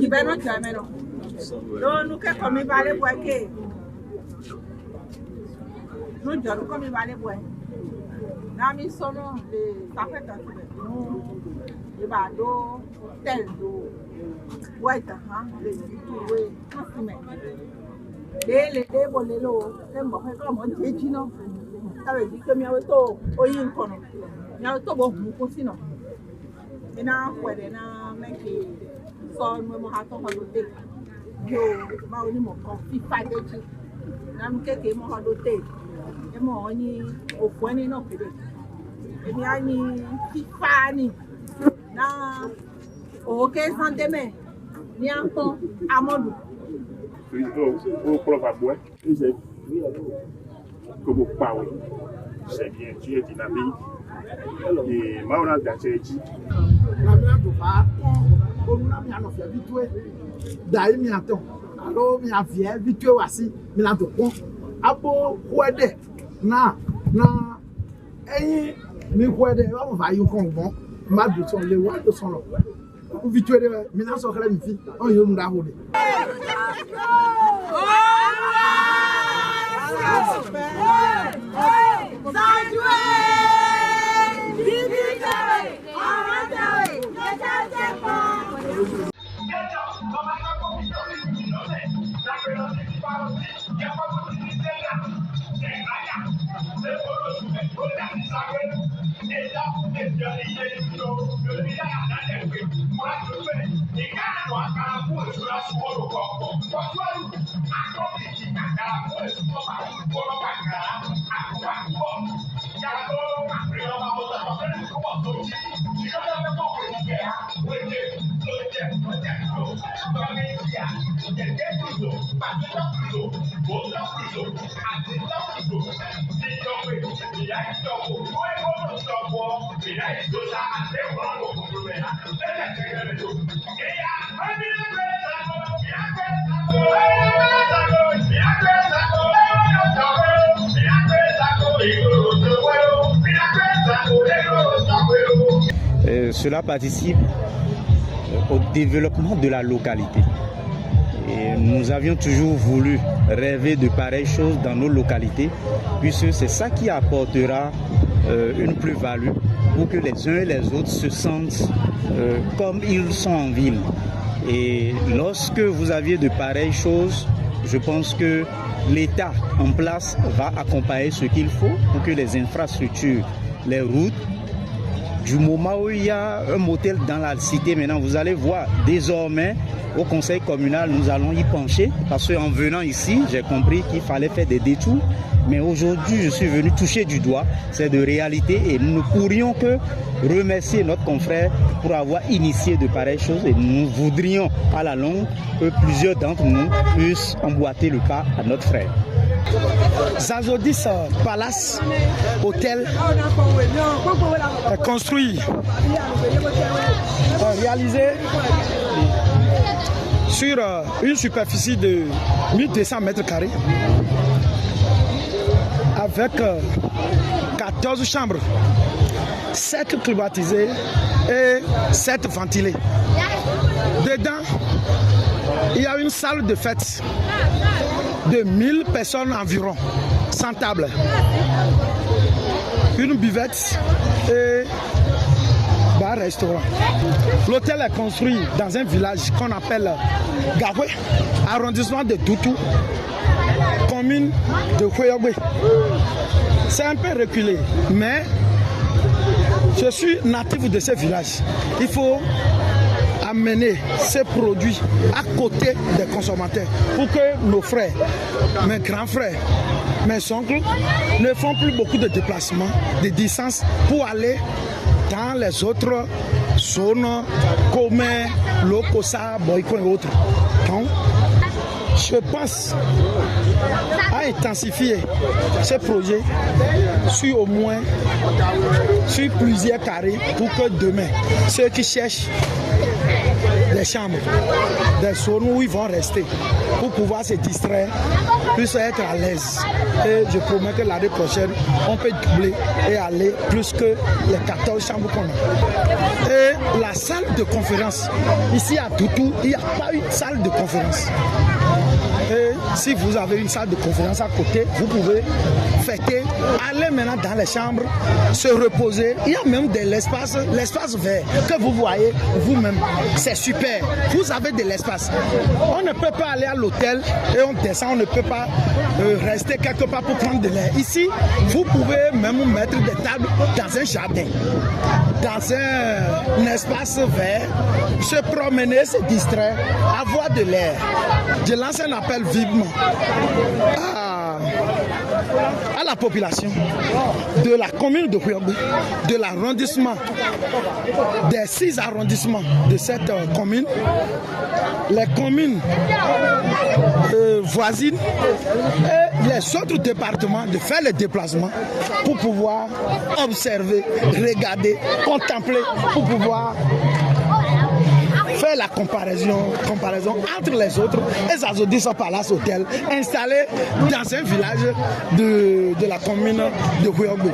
qui va nous faire maintenant. Donc, nous, comme il va les boire, nous, comme il va les boire. Nous, sommes ça fait un peu. Nous, il va d'eau, tel d'eau. Ouais, les ça veut dire que nous avons c'est bien, tu es dynamique. Et Mauna Gacheji. Cela participe au développement de la localité. Et nous avions toujours voulu rêver de pareilles choses dans nos localités, puisque c'est ça qui apportera une plus-value pour que les uns et les autres se sentent comme ils sont en ville. Et lorsque vous aviez de pareilles choses, je pense que l'État en place va accompagner ce qu'il faut pour que les infrastructures, les routes, du moment où il y a un motel dans la cité, maintenant vous allez voir, désormais au conseil communal, nous allons y pencher parce qu'en venant ici, j'ai compris qu'il fallait faire des détours. Mais aujourd'hui, je suis venu toucher du doigt cette réalité et nous ne pourrions que remercier notre confrère pour avoir initié de pareilles choses et nous voudrions à la longue que plusieurs d'entre nous puissent emboîter le pas à notre frère. Zazodis Palace Hôtel construit, réalisé sur une superficie de 1200 mètres carrés avec 14 chambres, 7 climatisées et 7 ventilées. Dedans, il y a une salle de fête de 1000 personnes environ, sans table, une buvette et bar-restaurant. L'hôtel est construit dans un village qu'on appelle Gawé, arrondissement de Doutou, commune de Kouyogwe. C'est un peu reculé, mais je suis natif de ce village. Il faut amener ces produits à côté des consommateurs pour que nos frères, mes grands frères, mes oncles ne font plus beaucoup de déplacements, de distances pour aller dans les autres zones comme Lokosa, Boyko et autres. Donc, je pense à intensifier ce projet sur au moins sur plusieurs carrés pour que demain, ceux qui cherchent des chambres, des zones où ils vont rester pour pouvoir se distraire, puissent être à l'aise. Et je promets que l'année prochaine, on peut doubler et aller plus que les 14 chambres qu'on a. Et la salle de conférence, ici à Toutou, il n'y a pas une salle de conférence. Et si vous avez une salle de conférence à côté, vous pouvez fêter, aller maintenant dans les chambres, se reposer. Il y a même de l'espace vert que vous voyez vous-même. C'est super. Vous avez de l'espace. On ne peut pas aller à l'hôtel et on descend, on ne peut pas rester quelque part pour prendre de l'air. Ici, vous pouvez même mettre des tables dans un jardin, dans un espace vert, se promener, se distraire, avoir de l'air. Je lance un appel vivement à la population de la commune de Houéoumbé, de l'arrondissement, des 6 arrondissements de cette commune, les communes voisines et les autres départements de faire le déplacement pour pouvoir observer, regarder, contempler, pour pouvoir faire la comparaison entre les autres Ezazodis Palace Hotel installé dans un village de la commune de Houéoumbé.